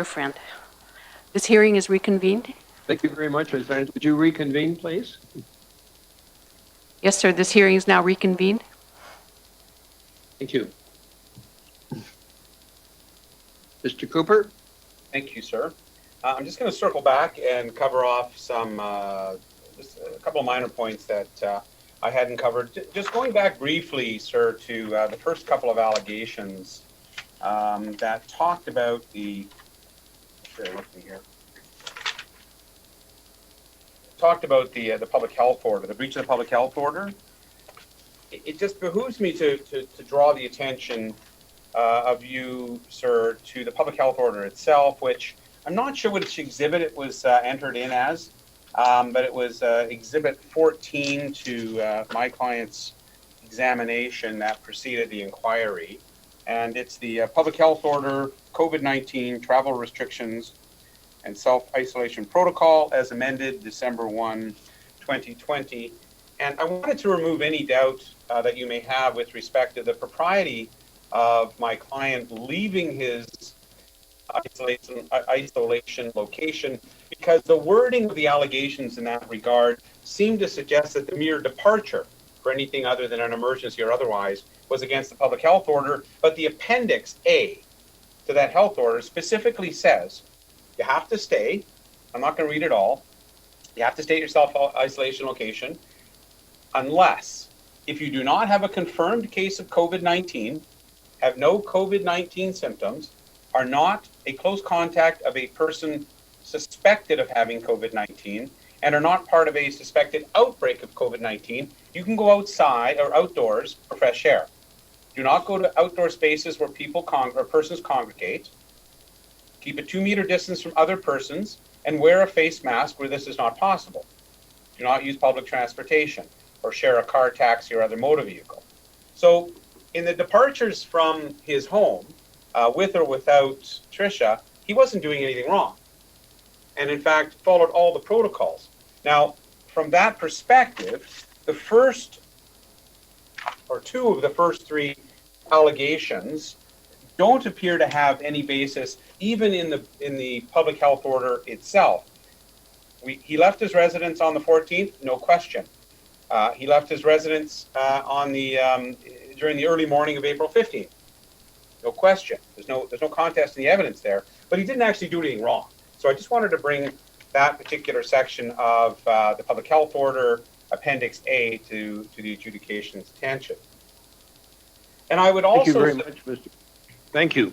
friend. This hearing is reconvened. Thank you very much, Ms. Vance. Would you reconvene, please? Yes, sir, this hearing is now reconvened. Thank you. Mr. Cooper? Thank you, sir. I'm just going to circle back and cover off some, just a couple of minor points that I hadn't covered. Just going back briefly, sir, to the first couple of allegations that talked about the, bear with me here, talked about the public health order, the breach of the public health order. It just behooves me to draw the attention of you, sir, to the public health order itself, which I'm not sure which exhibit it was entered in as, but it was Exhibit 14 to my client's examination that preceded the inquiry. And it's the public health order, COVID-19 travel restrictions and self-isolation protocol as amended December 1, 2020. And I wanted to remove any doubt that you may have with respect to the propriety of my client leaving his isolation location, because the wording of the allegations in that regard seemed to suggest that the mere departure for anything other than an emergency or otherwise was against the public health order. But the Appendix A to that health order specifically says you have to stay. I'm not going to read it all. You have to stay at your self-isolation location unless, if you do not have a confirmed case of COVID-19, have no COVID-19 symptoms, are not a close contact of a person suspected of having COVID-19, and are not part of a suspected outbreak of COVID-19, you can go outside or outdoors for fresh air. Do not go to outdoor spaces where people or persons congregate. Keep a 2-meter distance from other persons and wear a face mask where this is not possible. Do not use public transportation or share a car, taxi, or other motor vehicle. So in the departures from his home, with or without Tricia, he wasn't doing anything wrong. And in fact, followed all the protocols. Now, from that perspective, the first or two of the first three allegations don't appear to have any basis, even in the public health order itself. He left his residence on the 14th, no question. He left his residence during the early morning of April 15th. No question. There's no contest in the evidence there, but he didn't actually do anything wrong. So I just wanted to bring that particular section of the public health order, Appendix A, to the adjudication's attention. And I would also... Thank you very much, Mr. Thank you.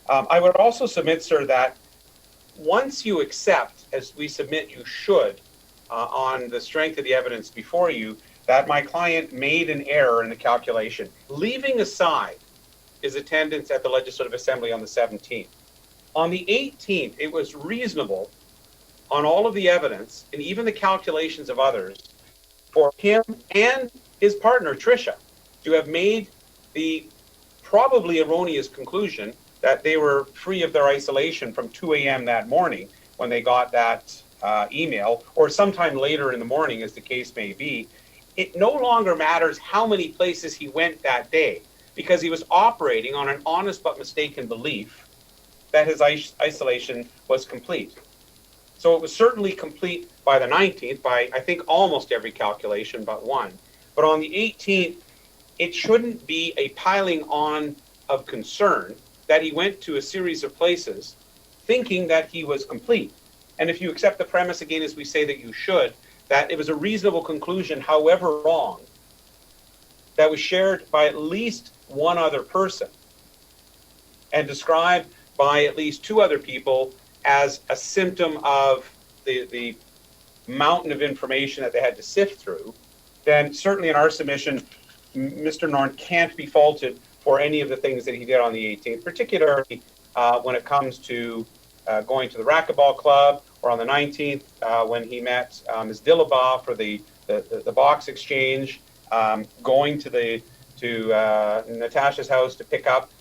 I would also submit, sir, that once you accept, as we submit you should, on the strength of the evidence before you, that my client made an error in the calculation, leaving aside his attendance at the Legislative Assembly on the 17th. On the 18th, it was reasonable on all of the evidence and even the calculations of others for him and his partner, Tricia, to have made the probably erroneous conclusion that they were free of their isolation from 2 a.m. that morning when they got that email, or sometime later in the morning, as the case may be. It no longer matters how many places he went that day, because he was operating on an honest but mistaken belief that his isolation was complete. So it was certainly complete by the 19th, by I think almost every calculation but one. But on the 18th, it shouldn't be a piling on of concern that he went to a series of places thinking that he was complete. And if you accept the premise, again, as we say that you should, that it was a reasonable conclusion, however wrong, that was shared by at least one other person and described by at least two other people as a symptom of the mountain of information that they had to sift through, then certainly in our submission, Mr. Norn can't be faulted for any of the things that he did on the 18th, particularly when it comes to going to the racquetball club, or on the 19th when he met Ms. Dillaba for the box exchange, going to Natasha's house to pick up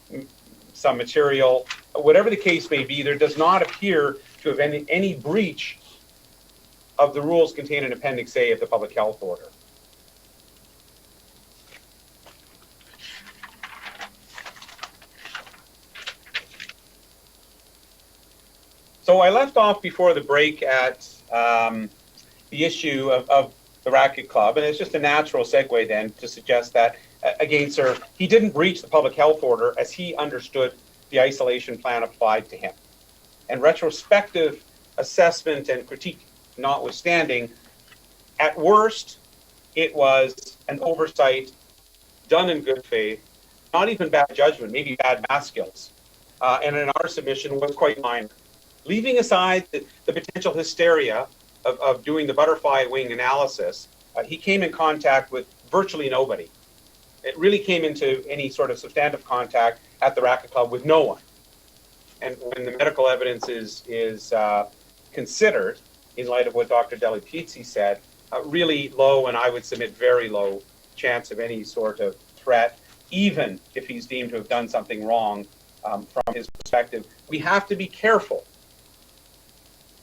some material. Whatever the case may be, there does not appear to have been any breach of the rules contained in Appendix A of the Public Health Order. So I left off before the break at the issue of the Racket Club, and it's just a natural segue then to suggest that, again, sir, he didn't breach the public health order as he understood the isolation plan applied to him. And retrospective assessment and critique notwithstanding, at worst, it was an oversight done in good faith, not even bad judgment, maybe bad math skills. And in our submission was quite minor. Leaving aside the potential hysteria of doing the butterfly wing analysis, he came in contact with virtually nobody. It really came into any sort of substantive contact at the Racket Club with no one. And when the medical evidence is considered, in light of what Dr. Deli-Pizzi said, really low, and I would submit very low, chance of any sort of threat, even if he's deemed to have done something wrong from his perspective. We have to be careful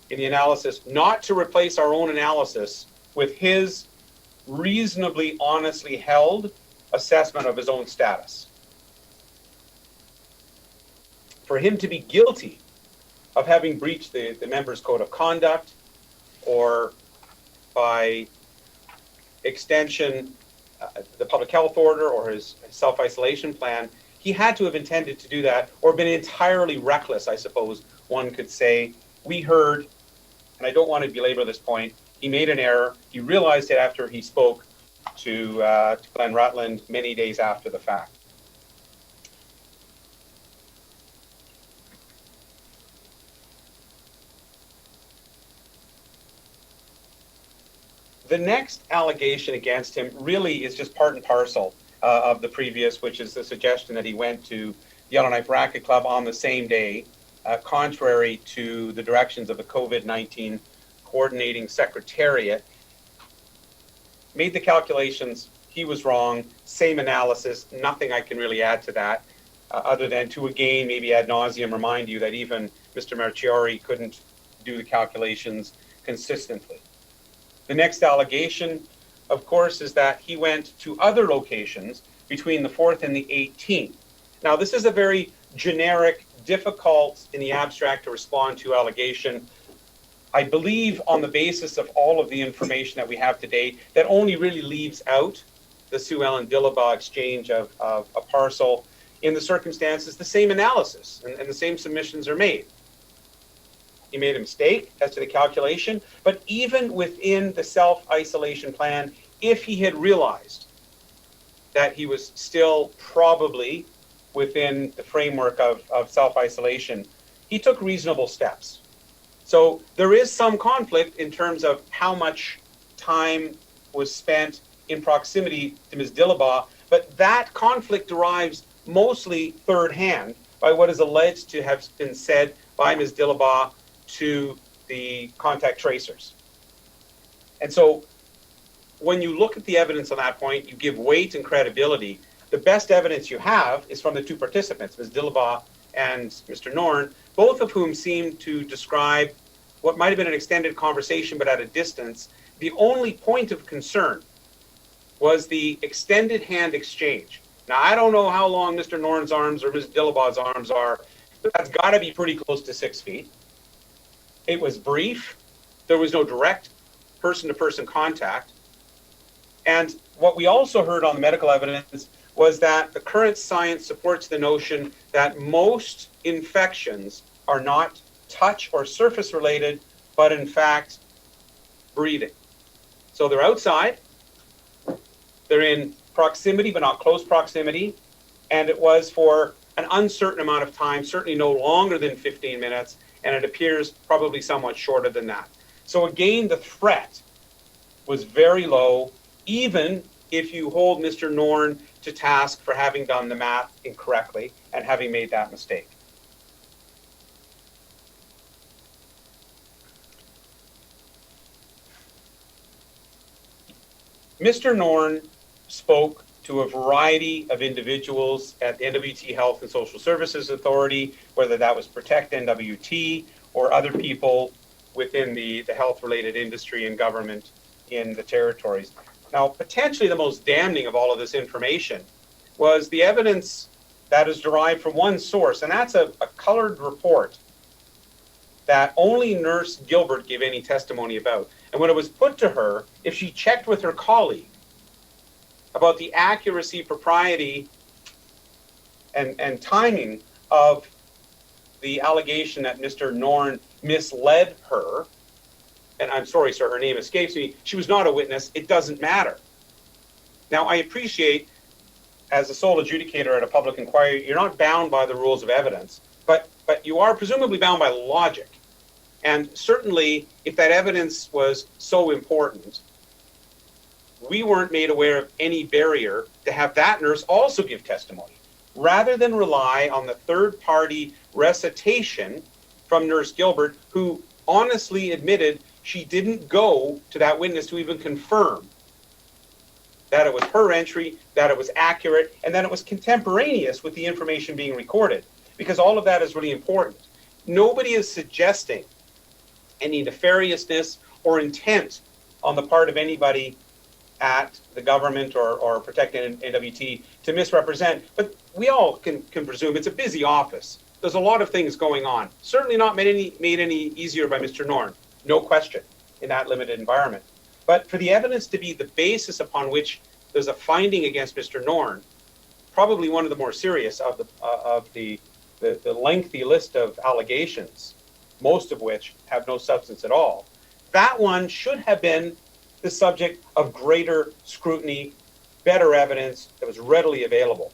in the analysis not to replace our own analysis with his reasonably honestly held assessment of his own status. For him to be guilty of having breached the member's code of conduct, or by extension, the public health order or his self-isolation plan, he had to have intended to do that, or been entirely reckless, I suppose one could say. We heard, and I don't want to belabor this point, he made an error. He realized it after he spoke to Glenn Rutland many days after the fact. The next allegation against him really is just part and parcel of the previous, which is the suggestion that he went to the Yellowknife Racket Club on the same day, contrary to the directions of the COVID-19 Coordinating Secretariat. Made the calculations, he was wrong, same analysis, nothing I can really add to that, other than to again, maybe ad nauseum, remind you that even Mr. Marchiori couldn't do the calculations consistently. The next allegation, of course, is that he went to other locations between the 4th and the 18th. Now, this is a very generic, difficult in the abstract to respond to allegation. I believe on the basis of all of the information that we have today, that only really leaves out the Sue Ellen Dillabaugh exchange of a parcel. In the circumstances, the same analysis and the same submissions are made. He made a mistake as to the calculation, but even within the self-isolation plan, if he had realized that he was still probably within the framework of self-isolation, he took reasonable steps. So there is some conflict in terms of how much time was spent in proximity to Ms. Dillabaugh, but that conflict derives mostly third hand by what is alleged to have been said by Ms. Dillabaugh to the contact tracers. And so when you look at the evidence on that point, you give weight and credibility. The best evidence you have is from the two participants, Ms. Dillabaugh and Mr. Norn, both of whom seem to describe what might have been an extended conversation but at a distance. The only point of concern was the extended hand exchange. Now, I don't know how long Mr. Norn's arms or Ms. Dillabaugh's arms are, but that's got to be pretty close to 6 feet. It was brief. There was no direct person-to-person contact. And what we also heard on the medical evidence was that the current science supports the notion that most infections are not touch or surface related, but in fact, breathing. So they're outside, they're in proximity, but not close proximity, and it was for an uncertain amount of time, certainly no longer than 15 minutes, and it appears probably somewhat shorter than that. So again, the threat was very low, even if you hold Mr. Norn to task for having done the math incorrectly and having made that mistake. Mr. Norn spoke to a variety of individuals at the S.N.W.T Health and Social Services Authority, whether that was Protect S.N.W.T or other people within the health-related industry and government in the territories. Now, potentially the most damning of all of this information was the evidence that is derived from one source, and that's a colored report that only Nurse Gilbert gave any testimony about. And when it was put to her, if she checked with her colleague about the accuracy, propriety, and timing of the allegation that Mr. Norn misled her, and I'm sorry, sir, her name escapes me, she was not a witness, it doesn't matter. Now, I appreciate, as a sole adjudicator at a public inquiry, you're not bound by the rules of evidence, but you are presumably bound by logic. And certainly, if that evidence was so important, we weren't made aware of any barrier to have that nurse also give testimony, rather than rely on the third-party recitation from Nurse Gilbert, who honestly admitted she didn't go to that witness to even confirm that it was her entry, that it was accurate, and that it was contemporaneous with the information being recorded, because all of that is really important. Nobody is suggesting any nefariousness or intent on the part of anybody at the government or protecting S.N.W.T to misrepresent, but we all can presume it's a busy office. There's a lot of things going on. Certainly not made any easier by Mr. Norn, no question, in that limited environment. But for the evidence to be the basis upon which there's a finding against Mr. Norn, probably one of the more serious of the lengthy list of allegations, most of which have no substance at all, that one should have been the subject of greater scrutiny, better evidence that was readily available.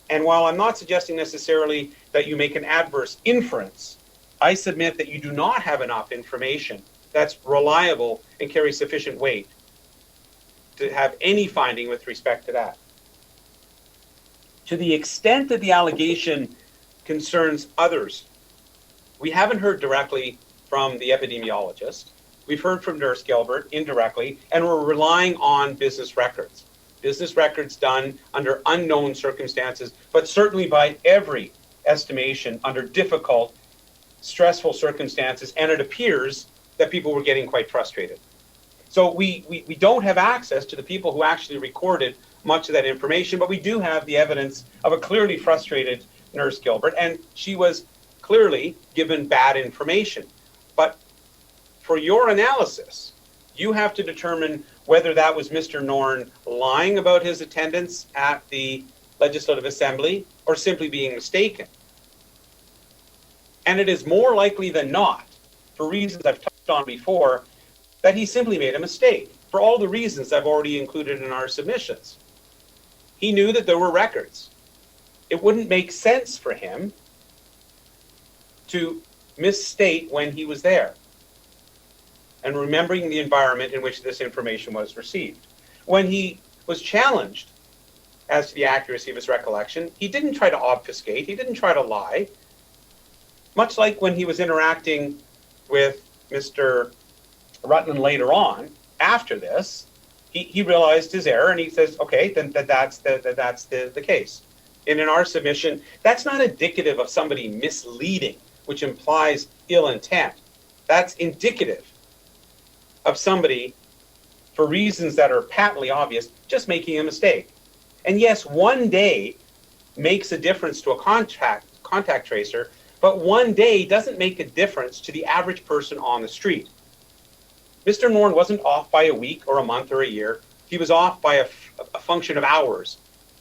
And while I'm not suggesting necessarily that you make an adverse inference, I submit that you do not have enough information that's reliable and carries sufficient weight to have any finding with respect to that. To the extent that the allegation concerns others, we haven't heard directly from the epidemiologist. We've heard from Nurse Gilbert indirectly, and we're relying on business records. Business records done under unknown circumstances, but certainly by every estimation under difficult, stressful circumstances, and it appears that people were getting quite frustrated. So we don't have access to the people who actually recorded much of that information, but we do have the evidence of a clearly frustrated Nurse Gilbert, and she was clearly given bad information. But for your analysis, you have to determine whether that was Mr. Norn lying about his attendance at the Legislative Assembly or simply being mistaken. And it is more likely than not, for reasons I've touched on before, that he simply made a mistake, for all the reasons I've already included in our submissions. He knew that there were records. It wouldn't make sense for him to misstate when he was there, and remembering the environment in which this information was received. When he was challenged as to the accuracy of his recollection, he didn't try to obfuscate, he didn't try to lie. Much like when he was interacting with Mr. Rutland later on, after this, he realized his error and he says, okay, then that's the case. And in our submission, that's not indicative of somebody misleading, which implies ill intent. That's indicative of somebody, for reasons that are patently obvious, just making a mistake. And yes, one day makes a difference to a contact tracer, but one day doesn't make a difference to the average person on the street. Mr. Norn wasn't off by a week or a month or a year. He was off by a function of hours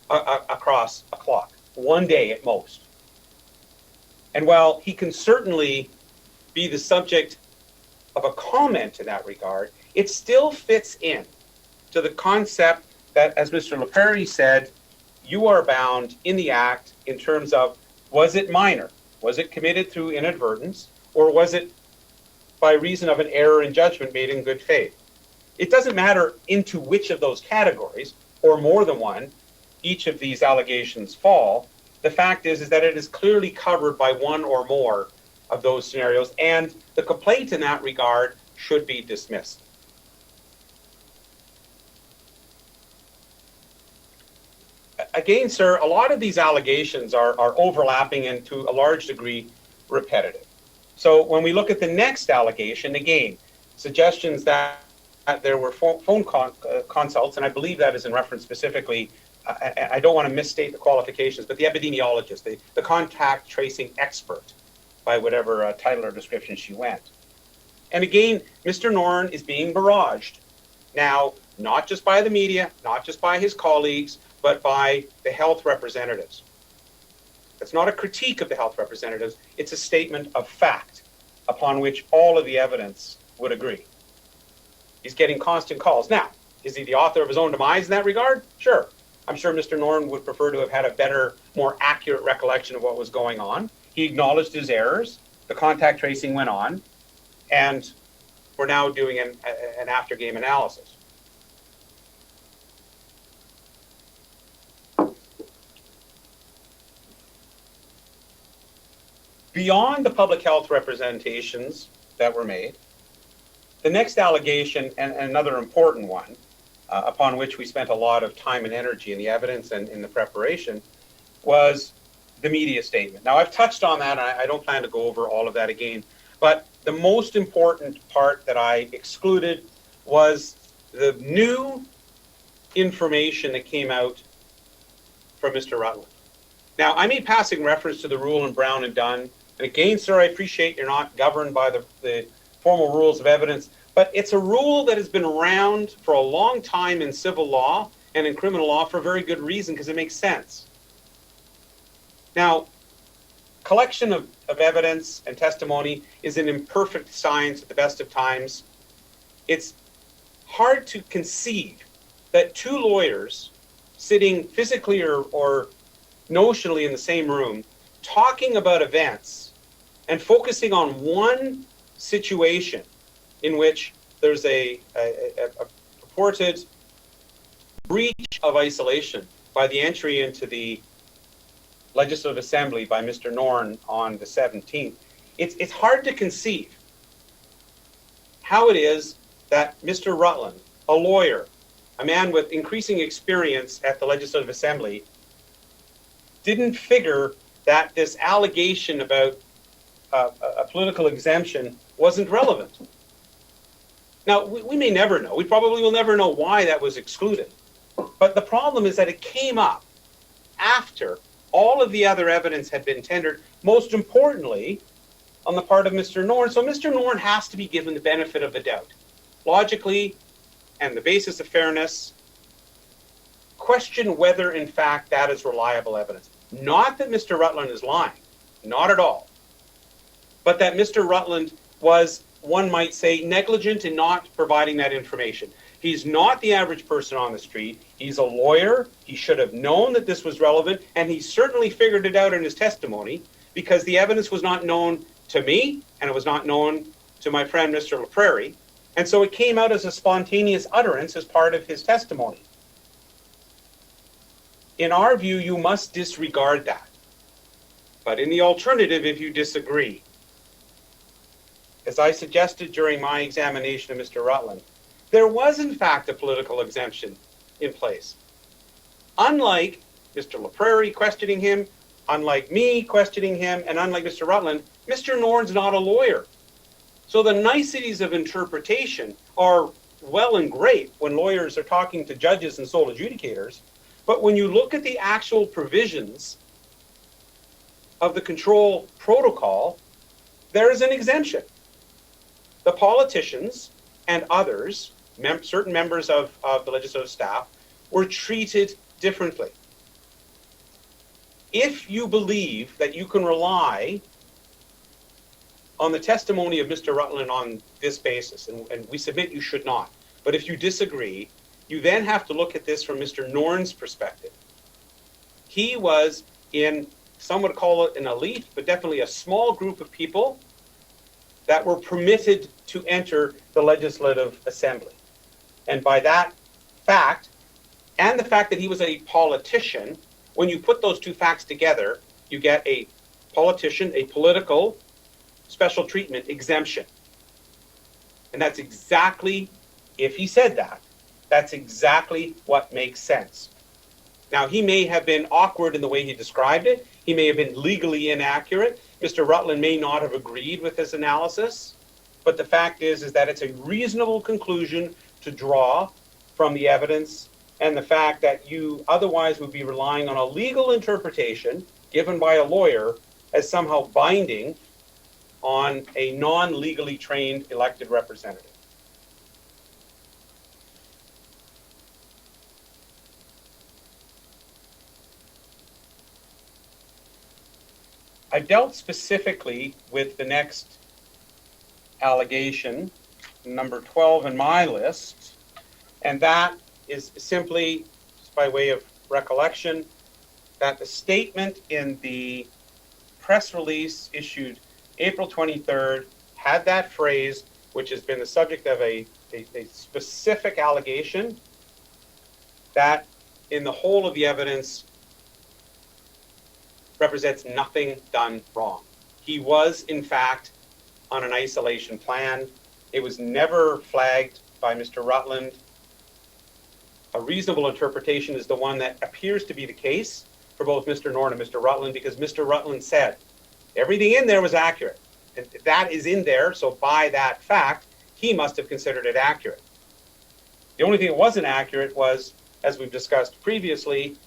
across a clock, one day at most. And while he can certainly be the subject of a comment in that regard, it still fits in to the concept that, as Mr. LaPrairie said, you are bound in the act in terms of, was it minor? Was it committed through inadvertence? Or was it by reason of an error in judgment made in good faith? It doesn't matter into which of those categories, or more than one, each of these allegations fall. The fact is that it is clearly covered by one or more of those scenarios, and the complaint in that regard should be dismissed. Again, sir, a lot of these allegations are overlapping and to a large degree repetitive. So when we look at the next allegation, again, suggestions that there were phone consults, and I believe that is in reference specifically, I don't want to misstate the qualifications, but the epidemiologist, the contact tracing expert, by whatever title or description she went. And again, Mr. Norn is being barraged now, not just by the media, not just by his colleagues, but by the health representatives. It's not a critique of the health representatives, it's a statement of fact upon which all of the evidence would agree. He's getting constant calls. Now, is he the author of his own demise in that regard? Sure. I'm sure Mr. Norn would prefer to have had a better, more accurate recollection of what was going on. He acknowledged his errors, the contact tracing went on, and we're now doing an after-game analysis. Beyond the public health representations that were made, the next allegation, and another important one, upon which we spent a lot of time and energy in the evidence and in the preparation, was the media statement. Now, I've touched on that, and I don't plan to go over all of that again, but the most important part that I excluded was the new information that came out from Mr. Rylund. Now, I made passing reference to the rule in Brown and Dunn, and again, sir, I appreciate you're not governed by the formal rules of evidence, but it's a rule that has been around for a long time in civil law and in criminal law for a very good reason, because it makes sense. Now, collection of evidence and testimony is an imperfect science at the best of times. It's hard to conceive that two lawyers sitting physically or notionally in the same room talking about events and focusing on one situation in which there's a purported breach of isolation by the entry into the Legislative Assembly by Mr. Norn on the 17th. It's hard to conceive how it is that Mr. Rylund, a lawyer, a man with increasing experience at the Legislative Assembly, didn't figure that this allegation about a political exemption wasn't relevant. Now, we may never know. We probably will never know why that was excluded. But the problem is that it came up after all of the other evidence had been tendered, most importantly, on the part of Mr. Norn. So Mr. Norn has to be given the benefit of the doubt. Logically, and the basis of fairness, question whether, in fact, that is reliable evidence. Not that Mr. Rylund is lying, not at all, but that Mr. Rylund was, one might say, negligent in not providing that information. He's not the average person on the street. He's a lawyer. He should have known that this was relevant, and he certainly figured it out in his testimony, because the evidence was not known to me, and it was not known to my friend, Mr. LaPrairie, and so it came out as a spontaneous utterance as part of his testimony. In our view, you must disregard that. But in the alternative, if you disagree, as I suggested during my examination of Mr. Rylund, there was in fact a political exemption in place. Unlike Mr. LaPrairie questioning him, unlike me questioning him, and unlike Mr. Rylund, Mr. Norn's not a lawyer. So the niceties of interpretation are well and great when lawyers are talking to judges and sole adjudicators, but when you look at the actual provisions of the control protocol, there is an exemption. The politicians and others, certain members of the legislative staff, were treated differently. If you believe that you can rely on the testimony of Mr. Rylund on this basis, and we submit you should not, but if you disagree, you then have to look at this from Mr. Norn's perspective. He was in, some would call it an elite, but definitely a small group of people that were permitted to enter the Legislative Assembly. And by that fact, and the fact that he was a politician, when you put those two facts together, you get a politician, a political special treatment exemption. And that's exactly, if he said that, that's exactly what makes sense. Now, he may have been awkward in the way he described it. He may have been legally inaccurate. Mr. Rylund may not have agreed with his analysis. But the fact is that it's a reasonable conclusion to draw from the evidence and the fact that you otherwise would be relying on a legal interpretation given by a lawyer as somehow binding on a non-legally trained elected representative. I dealt specifically with the next allegation, number 12 in my list, and that is simply, just by way of recollection, that the statement in the press release issued April 23rd had that phrase, which has been the subject of a specific allegation, that in the whole of the evidence represents nothing done wrong. He was, in fact, on an isolation plan. It was never flagged by Mr. Rylund. A reasonable interpretation is the one that appears to be the case for both Mr. Norn and Mr. Rylund, because Mr. Rylund said everything in there was accurate. And that is in there, so by that fact, he must have considered it accurate. The only thing that wasn't accurate was, as we've discussed previously,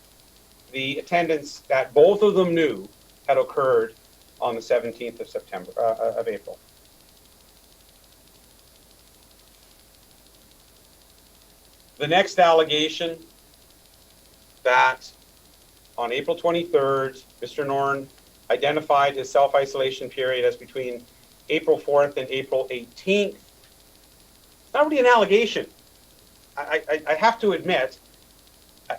the attendance that both of them knew had occurred on the 17th of September, of April. The next allegation, that on April 23rd, Mr. Norn identified his self-isolation period as between April 4th and April 18th. It's not really an allegation. I have to admit,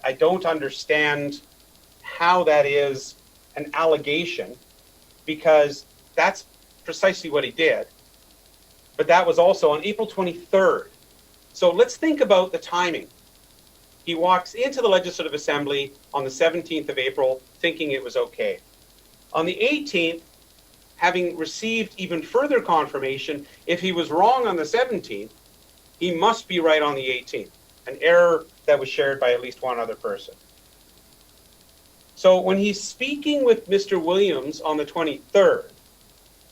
I don't understand how that is an allegation, because that's precisely what he did. But that was also on April 23rd. So let's think about the timing. He walks into the Legislative Assembly on the 17th of April thinking it was okay. On the 18th, having received even further confirmation, if he was wrong on the 17th, he must be right on the 18th, an error that was shared by at least one other person. So when he's speaking with Mr. Williams on the 23rd,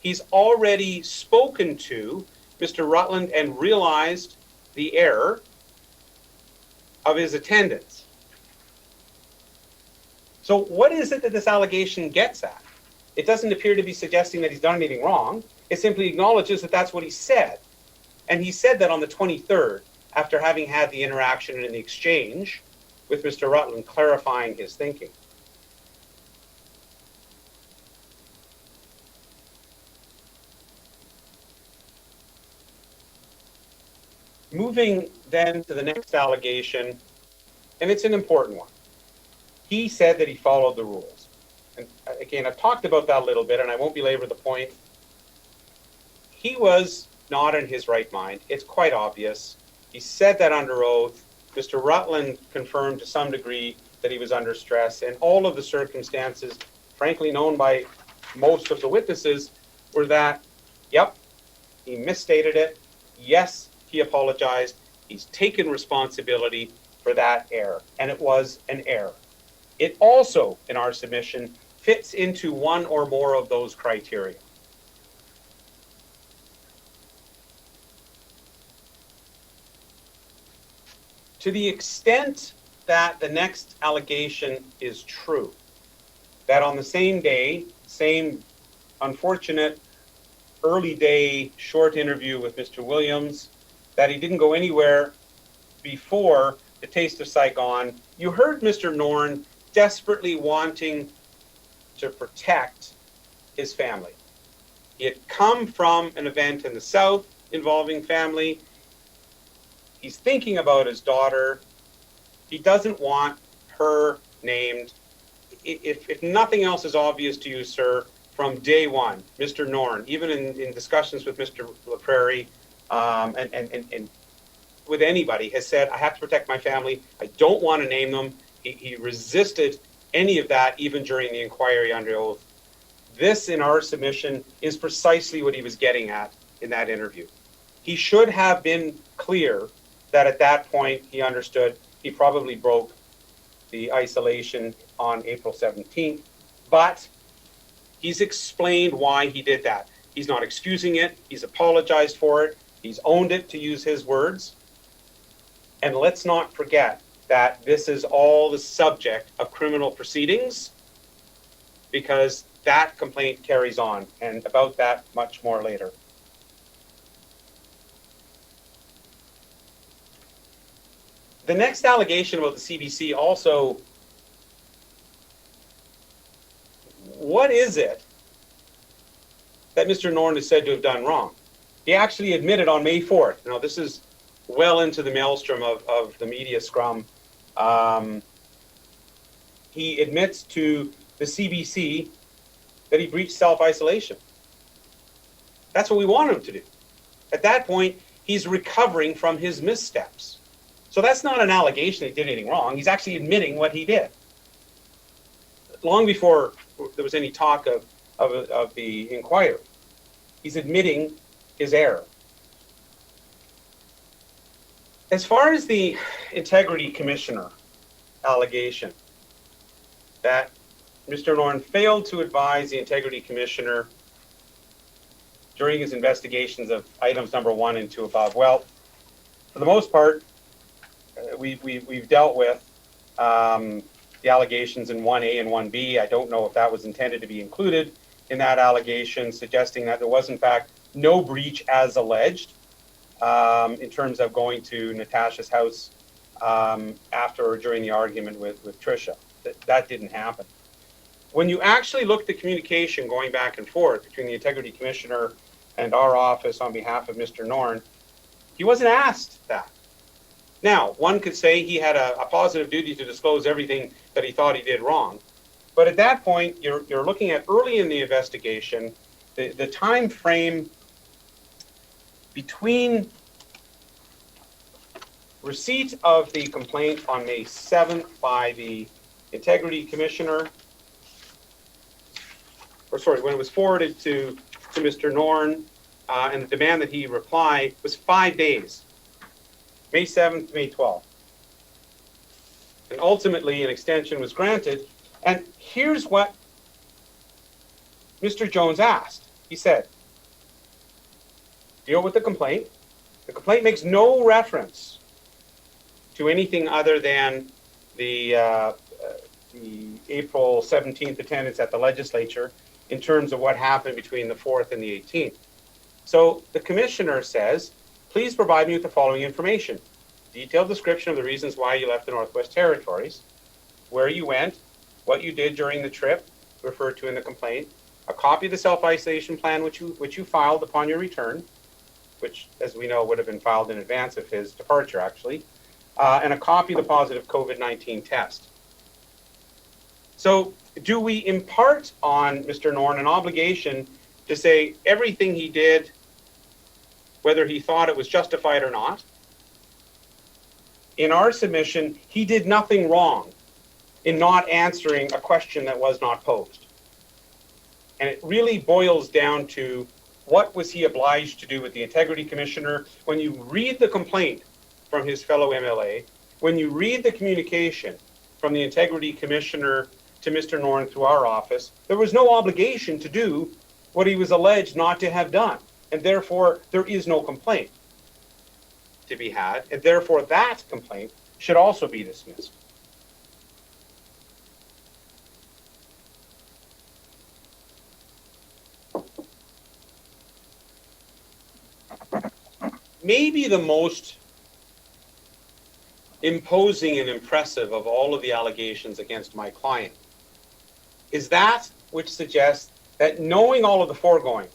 he's already spoken to Mr. Rylund and realized the error of his attendance. So what is it that this allegation gets at? It doesn't appear to be suggesting that he's done anything wrong. It simply acknowledges that that's what he said. And he said that on the 23rd, after having had the interaction and the exchange with Mr. Rylund clarifying his thinking. Moving then to the next allegation, and it's an important one. He said that he followed the rules. And again, I've talked about that a little bit, and I won't belabor the point. He was not in his right mind. It's quite obvious. He said that under oath. Mr. Rylund confirmed to some degree that he was under stress, and all of the circumstances, frankly known by most of the witnesses, were that, yep, he misstated it. Yes, he apologized. He's taken responsibility for that error, and it was an error. It also, in our submission, fits into one or more of those criteria. To the extent that the next allegation is true, that on the same day, same unfortunate early day short interview with Mr. Williams, that he didn't go anywhere before the Taste of Saigon, you heard Mr. Norn desperately wanting to protect his family. He had come from an event in the South involving family. He's thinking about his daughter. He doesn't want her named. If nothing else is obvious to you, sir, from day one, Mr. Norn, even in discussions with Mr. LaPrairie and with anybody, has said, I have to protect my family. I don't want to name them. He resisted any of that, even during the inquiry under oath. This, in our submission, is precisely what he was getting at in that interview. He should have been clear that at that point he understood he probably broke the isolation on April 17th, but he's explained why he did that. He's not excusing it. He's apologized for it. He's owned it, to use his words. And let's not forget that this is all the subject of criminal proceedings, because that complaint carries on, and about that much more later. The next allegation about the CBC also, what is it that Mr. Norn is said to have done wrong? He actually admitted on May 4th. Now, this is well into the maelstrom of the media scrum. He admits to the CBC that he breached self-isolation. That's what we want him to do. At that point, he's recovering from his missteps. So that's not an allegation that he did anything wrong. He's actually admitting what he did. Long before there was any talk of the inquiry, he's admitting his error. As far as the Integrity Commissioner allegation that Mr. Norn failed to advise the Integrity Commissioner during his investigations of items number 1 and 2 above, well, for the most part, we've dealt with the allegations in 1A and 1B. I don't know if that was intended to be included in that allegation, suggesting that there was, in fact, no breach as alleged in terms of going to Natasha's house after or during the argument with Tricia. That didn't happen. When you actually look at the communication going back and forth between the Integrity Commissioner and our office on behalf of Mr. Norn, he wasn't asked that. Now, one could say he had a positive duty to disclose everything that he thought he did wrong. But at that point, you're looking at early in the investigation, the time frame between receipt of the complaint on May 7th by the Integrity Commissioner, when it was forwarded to Mr. Norn, and the demand that he reply was 5 days, May 7th to May 12th. And ultimately, an extension was granted. And here's what Mr. Jones asked. He said, deal with the complaint. The complaint makes no reference to anything other than the April 17th attendance at the legislature in terms of what happened between the 4th and the 18th. So the commissioner says, please provide me with the following information. Detailed description of the reasons why you left the Northwest Territories, where you went, what you did during the trip, referred to in the complaint, a copy of the self-isolation plan which you filed upon your return, which, as we know, would have been filed in advance of his departure, actually, and a copy of the positive COVID-19 test. So do we impart on Mr. Norn an obligation to say everything he did, whether he thought it was justified or not? In our submission, he did nothing wrong in not answering a question that was not posed. And it really boils down to what was he obliged to do with the Integrity Commissioner. When you read the complaint from his fellow MLA, when you read the communication from the Integrity Commissioner to Mr. Norn through our office, there was no obligation to do what he was alleged not to have done. And therefore, there is no complaint to be had. And therefore, that complaint should also be dismissed. Maybe the most imposing and impressive of all of the allegations against my client is that which suggests that knowing all of the foregoing,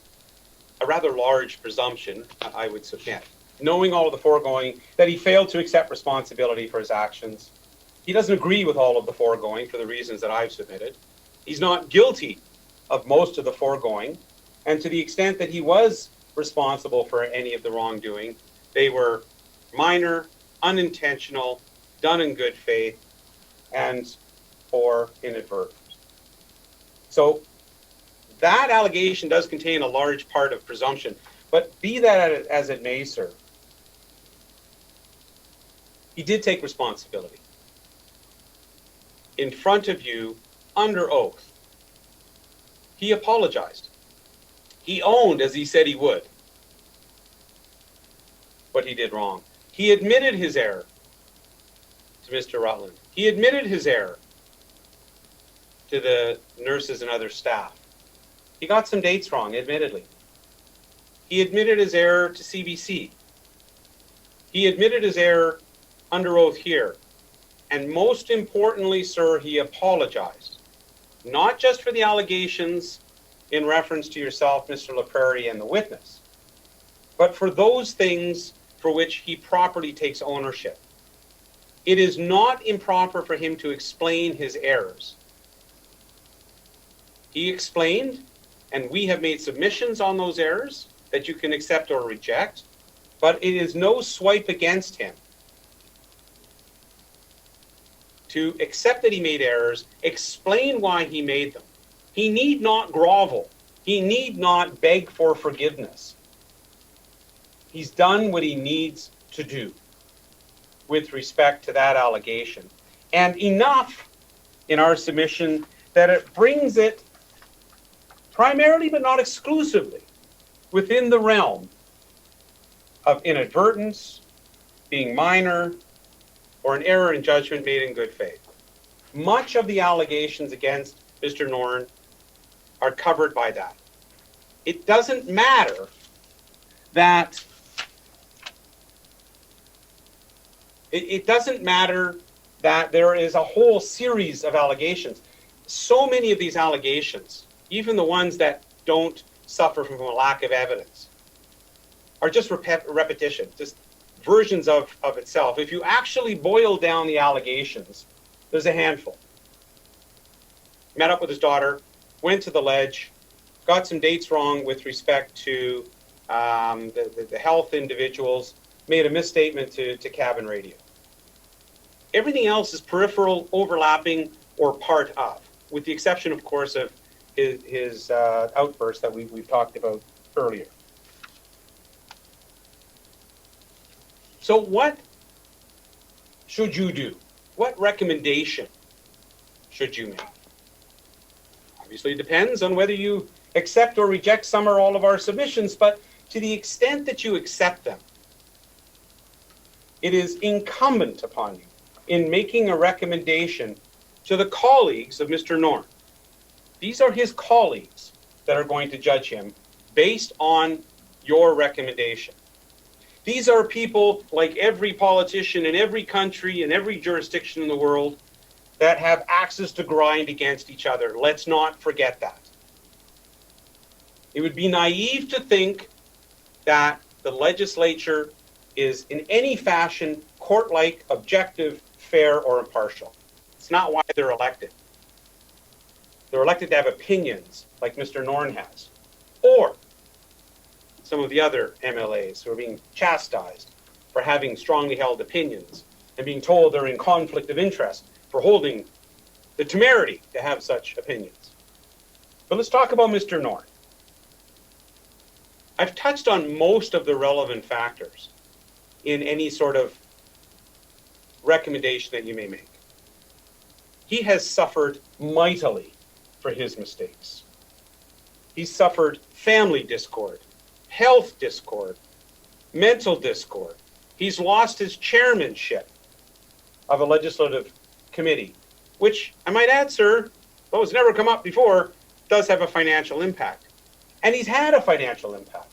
a rather large presumption, I would submit, knowing all of the foregoing, that he failed to accept responsibility for his actions. He doesn't agree with all of the foregoing for the reasons that I've submitted. He's not guilty of most of the foregoing, and to the extent that he was responsible for any of the wrongdoing, they were minor, unintentional, done in good faith, and or inadvertent. So that allegation does contain a large part of presumption, but be that as it may, sir, he did take responsibility. In front of you, under oath, he apologized. He owned, as he said he would, what he did wrong. He admitted his error to Mr. Rylund. He admitted his error to the nurses and other staff. He got some dates wrong, admittedly. He admitted his error to CBC. He admitted his error under oath here. And most importantly, sir, he apologized. Not just for the allegations in reference to yourself, Mr. LaPrairie, and the witness, but for those things for which he properly takes ownership. It is not improper for him to explain his errors. He explained, and we have made submissions on those errors that you can accept or reject, but it is no swipe against him to accept that he made errors, explain why he made them. He need not grovel. He need not beg for forgiveness. He's done what he needs to do with respect to that allegation. And enough in our submission that it brings it primarily but not exclusively within the realm of inadvertence, being minor, or an error in judgment made in good faith. Much of the allegations against Mr. Norn are covered by that. It doesn't matter that there is a whole series of allegations. So many of these allegations, even the ones that don't suffer from a lack of evidence, are just repetition, just versions of itself. If you actually boil down the allegations, there's a handful. Met up with his daughter, went to the ledge, got some dates wrong with respect to the health individuals, made a misstatement to cabin radio. Everything else is peripheral, overlapping, or part of, with the exception, of course, of his outburst that we've talked about earlier. So what should you do? What recommendation should you make? Obviously, it depends on whether you accept or reject some or all of our submissions, but to the extent that you accept them, it is incumbent upon you in making a recommendation to the colleagues of Mr. Norn. These are his colleagues that are going to judge him based on your recommendation. These are people like every politician in every country and every jurisdiction in the world that have axes to grind against each other. Let's not forget that. It would be naive to think that the legislature is in any fashion court-like, objective, fair, or impartial. It's not why they're elected. They're elected to have opinions like Mr. Norn has, or some of the other MLAs who are being chastised for having strongly held opinions and being told they're in conflict of interest for holding the temerity to have such opinions. But let's talk about Mr. Norn. I've touched on most of the relevant factors in any sort of recommendation that you may make. He has suffered mightily for his mistakes. He's suffered family discord, health discord, mental discord. He's lost his chairmanship of a legislative committee, which I might add, sir, though it's never come up before, does have a financial impact. And he's had a financial impact.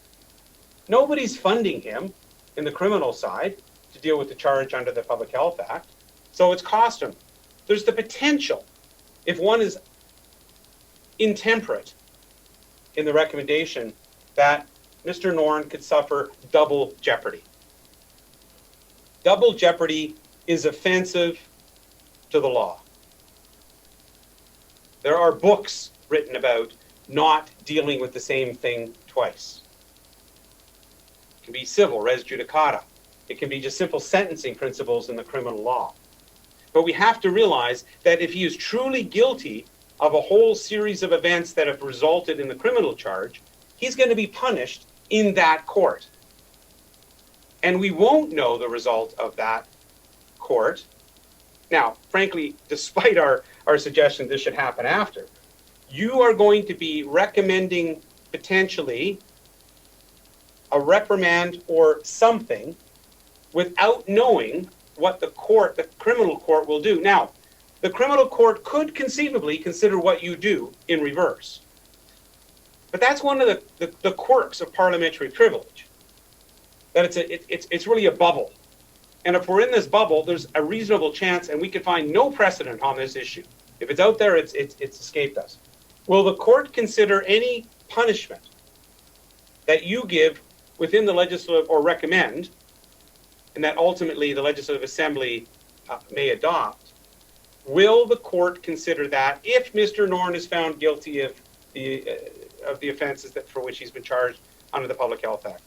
Nobody's funding him in the criminal side to deal with the charge under the Public Health Act, so it's cost him. There's the potential, if one is intemperate in the recommendation, that Mr. Norn could suffer double jeopardy. Double jeopardy is offensive to the law. There are books written about not dealing with the same thing twice. It can be civil, res judicata. It can be just simple sentencing principles in the criminal law. But we have to realize that if he is truly guilty of a whole series of events that have resulted in the criminal charge, he's going to be punished in that court. And we won't know the result of that court. Now, frankly, despite our suggestion this should happen after, you are going to be recommending potentially a reprimand or something without knowing what the criminal court will do. Now, the criminal court could conceivably consider what you do in reverse. But that's one of the quirks of parliamentary privilege, that it's really a bubble. And if we're in this bubble, there's a reasonable chance, and we can find no precedent on this issue. If it's out there, it's escaped us. Will the court consider any punishment that you give within the legislative, or recommend, and that ultimately the Legislative Assembly may adopt? Will the court consider that if Mr. Norn is found guilty of the offences for which he's been charged under the Public Health Act?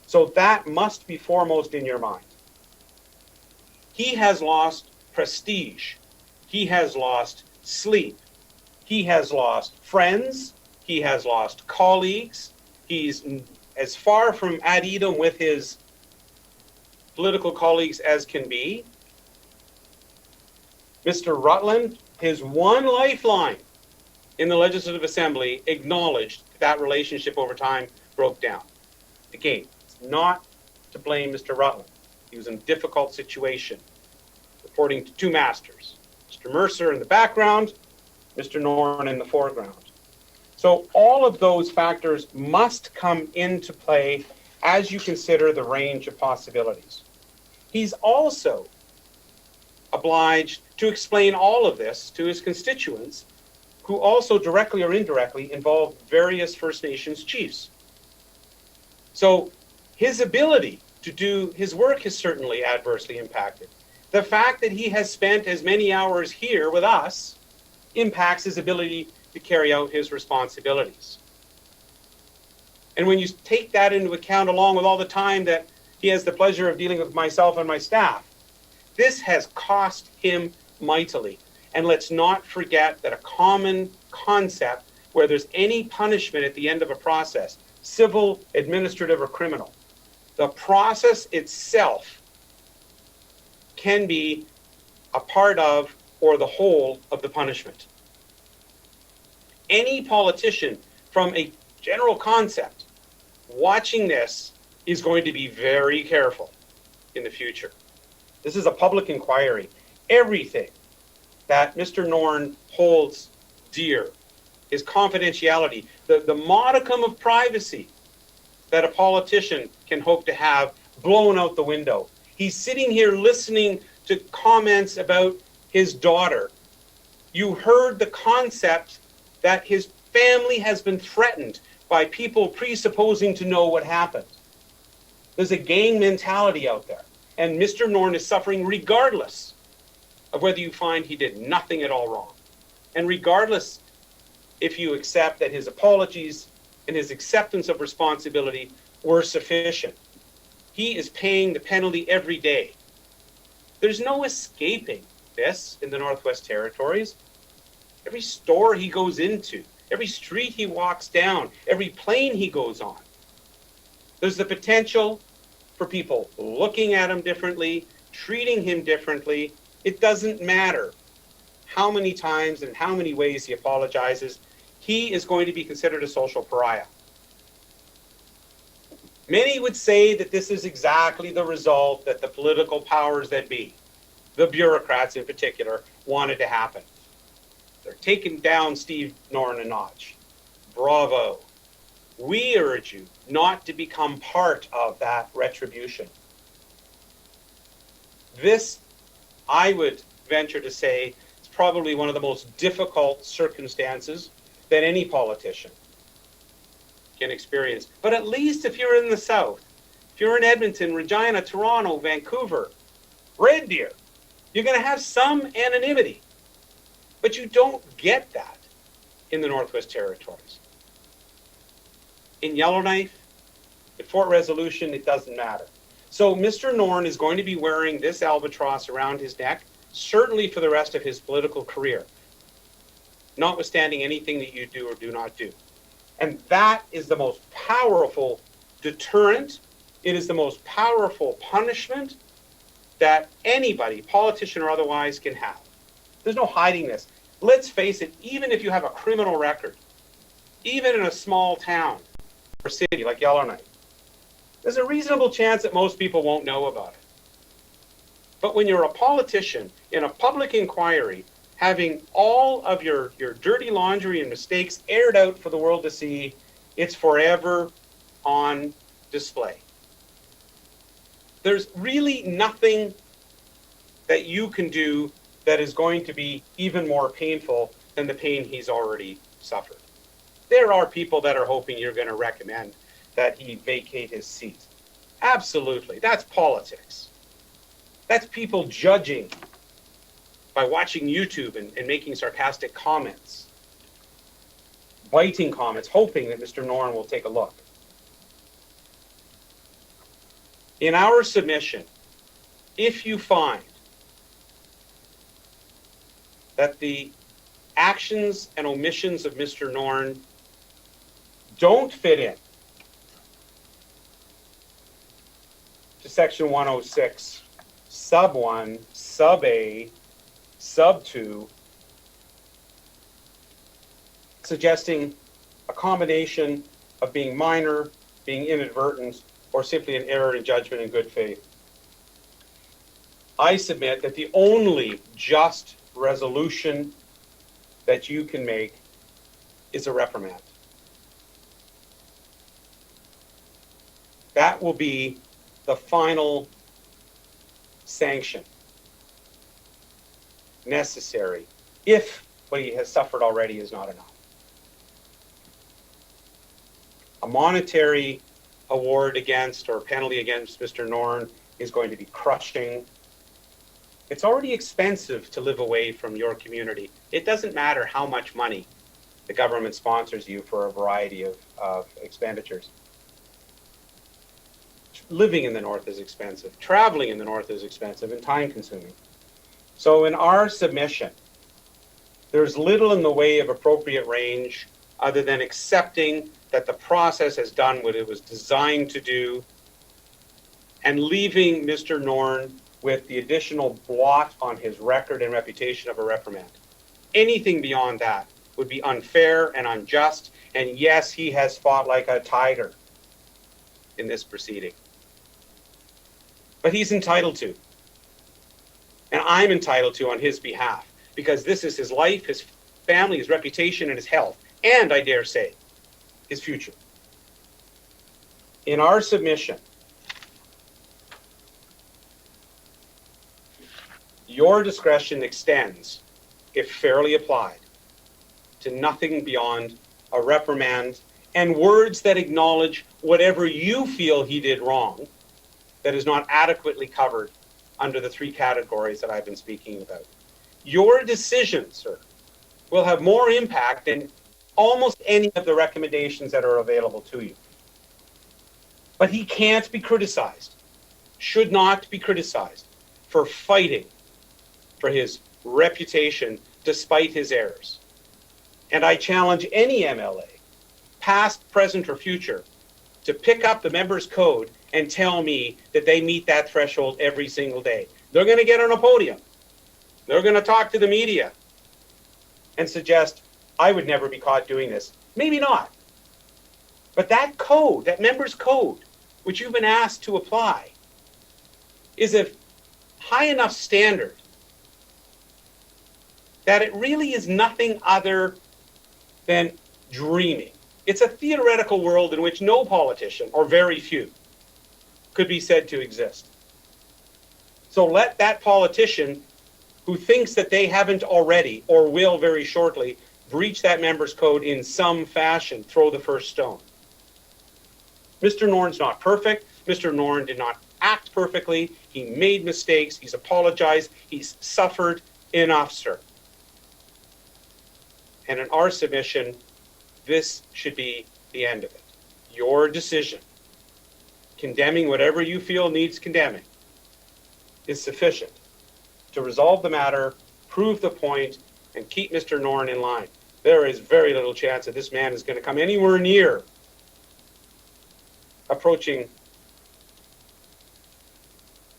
So that must be foremost in your mind. He has lost prestige. He has lost sleep. He has lost friends. He has lost colleagues. He's as far from ad idem with his political colleagues as can be. Mr. Rylund, his one lifeline in the Legislative Assembly, acknowledged that relationship over time broke down. Again, it's not to blame Mr. Rylund. He was in a difficult situation, reporting to two masters, Mr. Mercer in the background, Mr. Norn in the foreground. So all of those factors must come into play as you consider the range of possibilities. He's also obliged to explain all of this to his constituents, who also directly or indirectly involve various First Nations chiefs. So his ability to do his work is certainly adversely impacted. The fact that he has spent as many hours here with us impacts his ability to carry out his responsibilities. And when you take that into account, along with all the time that he has the pleasure of dealing with myself and my staff, this has cost him mightily. And let's not forget that a common concept where there's any punishment at the end of a process, civil, administrative, or criminal, the process itself can be a part of or the whole of the punishment. Any politician, from a general concept, watching this is going to be very careful in the future. This is a public inquiry. Everything that Mr. Norn holds dear, his confidentiality, the modicum of privacy that a politician can hope to have, blown out the window. He's sitting here listening to comments about his daughter. You heard the concept that his family has been threatened by people presupposing to know what happened. There's a gang mentality out there, and Mr. Norn is suffering regardless of whether you find he did nothing at all wrong. And regardless if you accept that his apologies and his acceptance of responsibility were sufficient. He is paying the penalty every day. There's no escaping this in the Northwest Territories. Every store he goes into, every street he walks down, every plane he goes on, there's the potential for people looking at him differently, treating him differently. It doesn't matter how many times and how many ways he apologizes. He is going to be considered a social pariah. Many would say that this is exactly the result that the political powers that be, the bureaucrats in particular, wanted to happen. They're taking down Steve Norn a notch. Bravo. We urge you not to become part of that retribution. This, I would venture to say, is probably one of the most difficult circumstances that any politician can experience. But at least if you're in the South, if you're in Edmonton, Regina, Toronto, Vancouver, Red Deer, you're going to have some anonymity. But you don't get that in the Northwest Territories. In Yellowknife, at Fort Resolution, it doesn't matter. So Mr. Norn is going to be wearing this albatross around his neck, certainly for the rest of his political career, notwithstanding anything that you do or do not do. And that is the most powerful deterrent. It is the most powerful punishment that anybody, politician or otherwise, can have. There's no hiding this. Let's face it, even if you have a criminal record, even in a small town or city like Yellowknife, there's a reasonable chance that most people won't know about it. But when you're a politician in a public inquiry, having all of your dirty laundry and mistakes aired out for the world to see, it's forever on display. There's really nothing that you can do that is going to be even more painful than the pain he's already suffered. There are people that are hoping you're going to recommend that he vacate his seat. Absolutely. That's politics. That's people judging by watching YouTube and making sarcastic comments, biting comments, hoping that Mr. Norn will take a look. In our submission, if you find that the actions and omissions of Mr. Norn don't fit in to Section 106, Sub 1, Sub A, Sub 2, suggesting a combination of being minor, being inadvertent, or simply an error in judgment in good faith, I submit that the only just resolution that you can make is a reprimand. That will be the final sanction necessary if what he has suffered already is not enough. A monetary award against or penalty against Mr. Norn is going to be crushing. It's already expensive to live away from your community. It doesn't matter how much money the government sponsors you for a variety of expenditures. Living in the North is expensive. Traveling in the North is expensive and time-consuming. So in our submission, there's little in the way of appropriate range other than accepting that the process has done what it was designed to do and leaving Mr. Norn with the additional blot on his record and reputation of a reprimand. Anything beyond that would be unfair and unjust, and yes, he has fought like a tiger in this proceeding. But he's entitled to, and I'm entitled to on his behalf, because this is his life, his family, his reputation, and his health, and I dare say, his future. In our submission, your discretion extends, if fairly applied, to nothing beyond a reprimand and words that acknowledge whatever you feel he did wrong that is not adequately covered under the three categories that I've been speaking about. Your decision, sir, will have more impact than almost any of the recommendations that are available to you. But he can't be criticized, should not be criticized for fighting for his reputation despite his errors. And I challenge any MLA, past, present, or future, to pick up the members' code and tell me that they meet that threshold every single day. They're going to get on a podium. They're going to talk to the media and suggest, I would never be caught doing this. Maybe not. But that code, that members' code, which you've been asked to apply, is a high enough standard that it really is nothing other than dreaming. It's a theoretical world in which no politician, or very few, could be said to exist. So let that politician who thinks that they haven't already, or will very shortly, breach that members' code in some fashion, throw the first stone. Mr. Norn's not perfect. Mr. Norn did not act perfectly. He made mistakes. He's apologized. He's suffered enough, sir. And in our submission, this should be the end of it. Your decision, condemning whatever you feel needs condemning, is sufficient to resolve the matter, prove the point, and keep Mr. Norn in line. There is very little chance that this man is going to come anywhere near approaching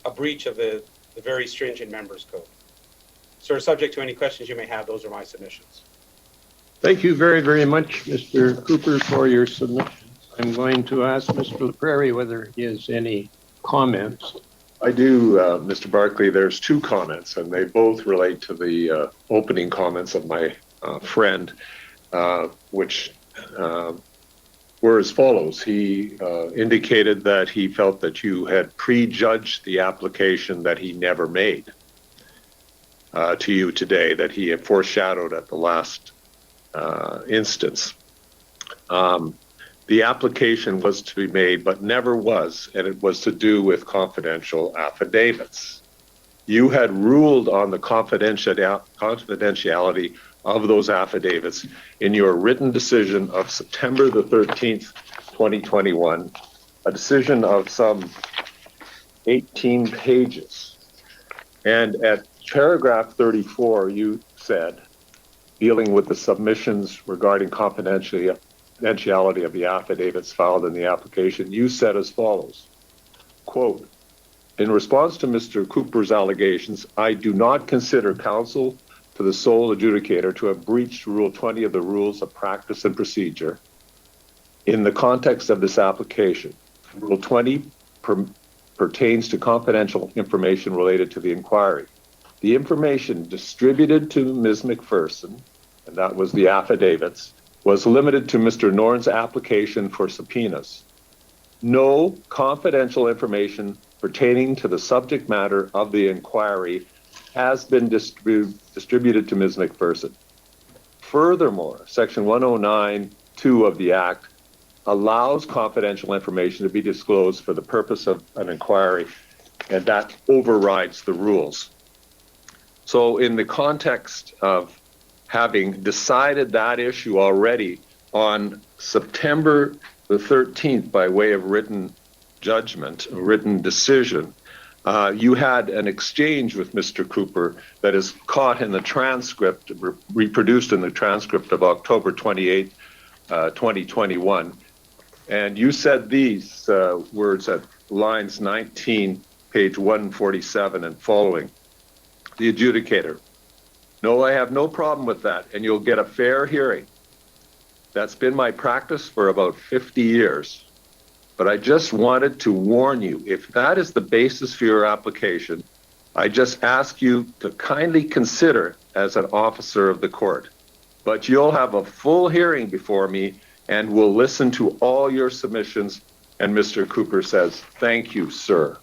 a breach of the very stringent members' code. Sir, subject to any questions you may have, those are my submissions. Thank you very, very much, Mr. Cooper, for your submissions. I'm going to ask Mr. LaPrairie whether he has any comments. I do, Mr. Barclay. There's two comments, and they both relate to the opening comments of my friend, which were as follows. He indicated that he felt that you had prejudged the application that he never made to you today, that he had foreshadowed at the last instance. The application was to be made, but never was, and it was to do with confidential affidavits. You had ruled on the confidentiality of those affidavits in your written decision of September the 13th, 2021, a decision of some 18 pages. And at paragraph 34, you said, dealing with the submissions regarding confidentiality of the affidavits filed in the application, you said as follows, quote, in response to Mr. Cooper's allegations, I do not consider counsel to the sole adjudicator to have breached Rule 20 of the Rules of Practice and Procedure in the context of this application. Rule 20 pertains to confidential information related to the inquiry. The information distributed to Ms. McPherson, and that was the affidavits, was limited to Mr. Norn's application for subpoenas. No confidential information pertaining to the subject matter of the inquiry has been distributed to Ms. McPherson. Furthermore, Section 109(2) of the Act allows confidential information to be disclosed for the purpose of an inquiry, and that overrides the rules. So in the context of having decided that issue already on September the 13th by way of written judgment, a written decision, you had an exchange with Mr. Cooper that is caught in the transcript, reproduced in the transcript of October 28, 2021. And you said these words at lines 19, page 147 and following. The adjudicator. No, I have no problem with that, and you'll get a fair hearing. That's been my practice for about 50 years. But I just wanted to warn you, if that is the basis for your application, I just ask you to kindly consider as an officer of the court. But you'll have a full hearing before me, and we'll listen to all your submissions. And Mr. Cooper says, thank you, sir.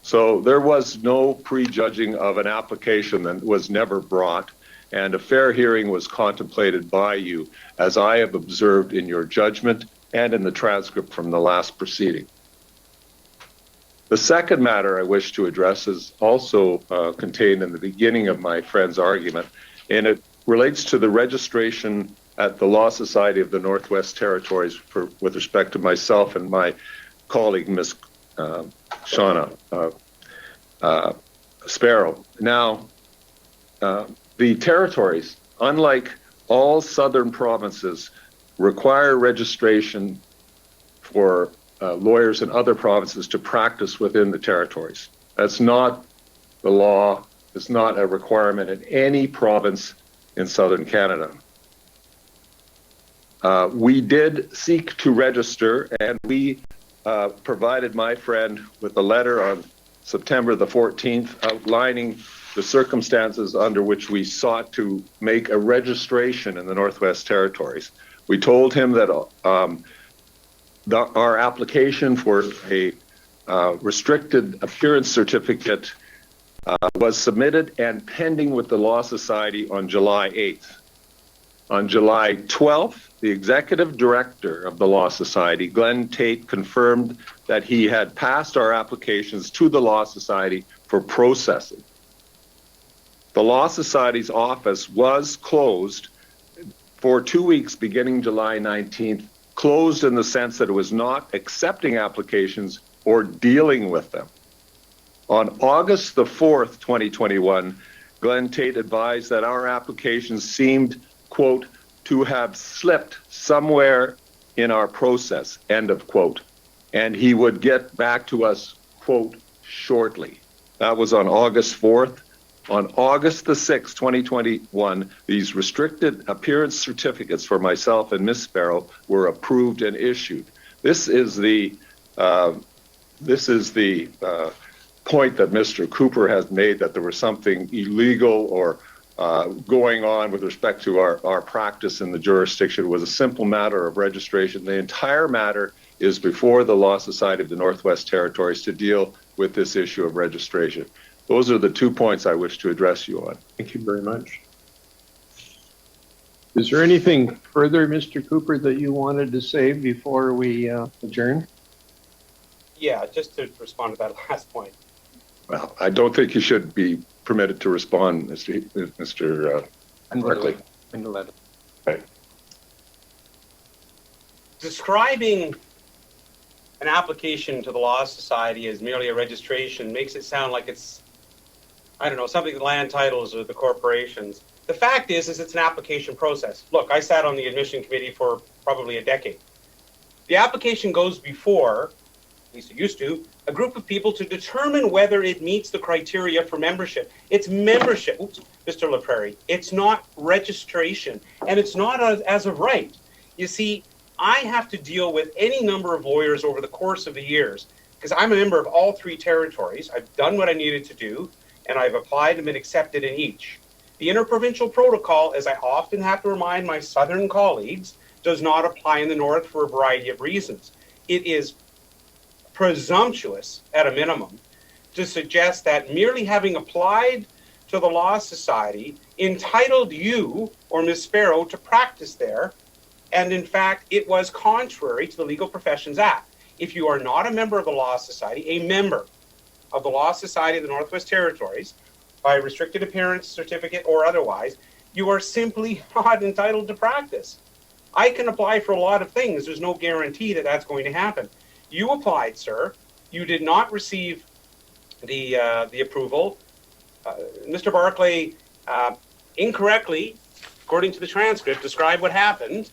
So there was no prejudging of an application that was never brought, and a fair hearing was contemplated by you, as I have observed in your judgment and in the transcript from the last proceeding. The second matter I wish to address is also contained in the beginning of my friend's argument, and it relates to the registration at the Law Society of the Northwest Territories with respect to myself and my colleague, Ms. Shauna Sparrow. Now, the territories, unlike all southern provinces, require registration for lawyers in other provinces to practice within the territories. That's not the law. It's not a requirement in any province in southern Canada. We did seek to register, and we provided my friend with a letter on September the 14th outlining the circumstances under which we sought to make a registration in the Northwest Territories. We told him that our application for a restricted appearance certificate was submitted and pending with the Law Society on July 8th. On July 12th, the executive director of the Law Society, Glenn Tate, confirmed that he had passed our applications to the Law Society for processing. The Law Society's office was closed for 2 weeks beginning July 19th, closed in the sense that it was not accepting applications or dealing with them. On August the 4th, 2021, Glenn Tate advised that our applications seemed, quote, to have slipped somewhere in our process, end of quote, and he would get back to us, quote, shortly. That was on August 4th. On August the 6th, 2021, these restricted appearance certificates for myself and Ms. Sparrow were approved and issued. This is the point that Mr. Cooper has made, that there was something illegal or going on with respect to our practice in the jurisdiction was a simple matter of registration. The entire matter is before the Law Society of the Northwest Territories to deal with this issue of registration. Those are the 2 points I wish to address you on. Thank you very much. Is there anything further, Mr. Cooper, that you wanted to say before we adjourn? Yeah, just to respond to that last point. Well, I don't think you should be permitted to respond, Mr. Barclay. Okay. Describing an application to the Law Society as merely a registration makes it sound like it's, I don't know, something the land titles or the corporations. The fact is it's an application process. Look, I sat on the admission committee for probably a decade. The application goes before, at least it used to, a group of people to determine whether it meets the criteria for membership. It's membership, oops, Mr. LaPrairie. It's not registration, and it's not as of right. You see, I have to deal with any number of lawyers over the course of the years because I'm a member of all 3 territories. I've done what I needed to do, and I've applied and been accepted in each. The interprovincial protocol, as I often have to remind my southern colleagues, does not apply in the north for a variety of reasons. It is presumptuous, at a minimum, to suggest that merely having applied to the Law Society entitled you or Ms. Sparrow to practice there, and in fact, it was contrary to the Legal Professions Act. If you are not a member of the Law Society, a member of the Law Society of the Northwest Territories, by restricted appearance certificate or otherwise, you are simply not entitled to practice. I can apply for a lot of things. There's no guarantee that that's going to happen. You applied, sir. You did not receive the approval. Mr. Barclay incorrectly, according to the transcript, described what happened.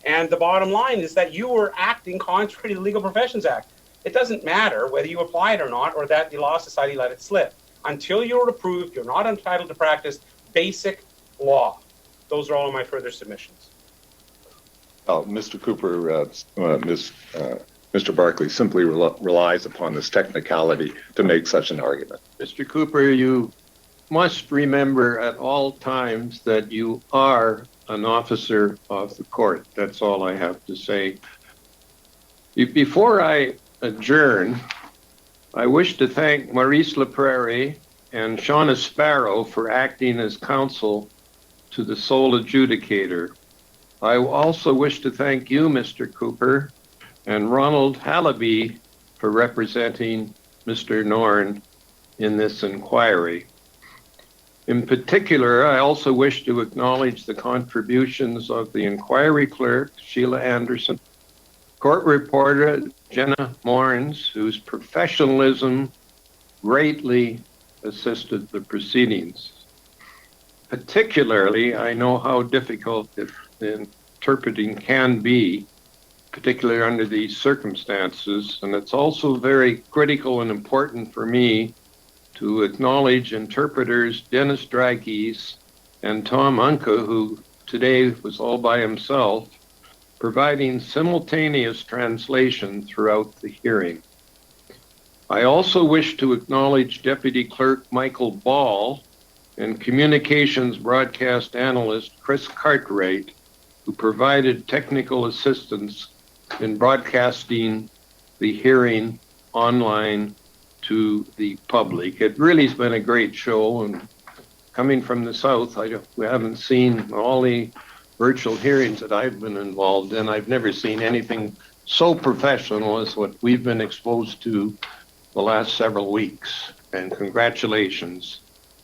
And the bottom line is that you were acting contrary to the Legal Professions Act. It doesn't matter whether you applied or not, or that the Law Society let it slip. Until you're approved, you're not entitled to practice basic law. Those are all of my further submissions. Mr. Cooper, Mr. Barclay simply relies upon this technicality to make such an argument. Mr. Cooper, you must remember at all times that you are an officer of the court. That's all I have to say. Before I adjourn, I wish to thank Maurice LaPrairie and Shauna Sparrow for acting as counsel to the Sole Adjudicator. I also wish to thank you, Mr. Cooper, and Ronald Hallaby for representing Mr. Norn in this inquiry. In particular, I also wish to acknowledge the contributions of the inquiry clerk, Sheila Anderson, court reporter, Jenna Morns, whose professionalism greatly assisted the proceedings. Particularly, I know how difficult interpreting can be, particularly under these circumstances, and it's also very critical and important for me to acknowledge interpreters Dennis Dragis and Tom Unka, who today was all by himself, providing simultaneous translation throughout the hearing. I also wish to acknowledge Deputy Clerk Michael Ball and Communications Broadcast Analyst Chris Cartwright, who provided technical assistance in broadcasting the hearing online to the public. It really has been a great show, and coming from the South, we haven't seen all the virtual hearings that I've been involved in. I've never seen anything so professional as what we've been exposed to the last several weeks. And congratulations.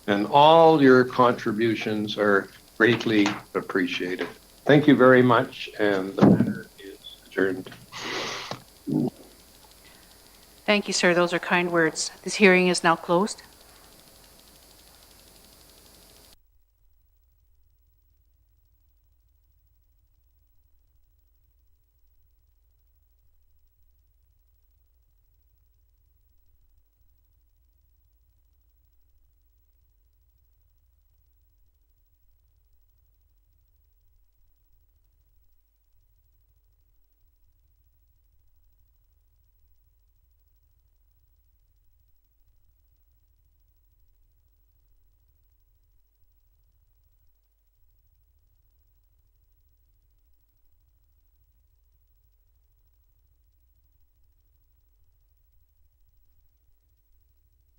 And all your contributions are greatly appreciated. Thank you very much, and the matter is adjourned. Thank you, sir. Those are kind words. This hearing is now closed.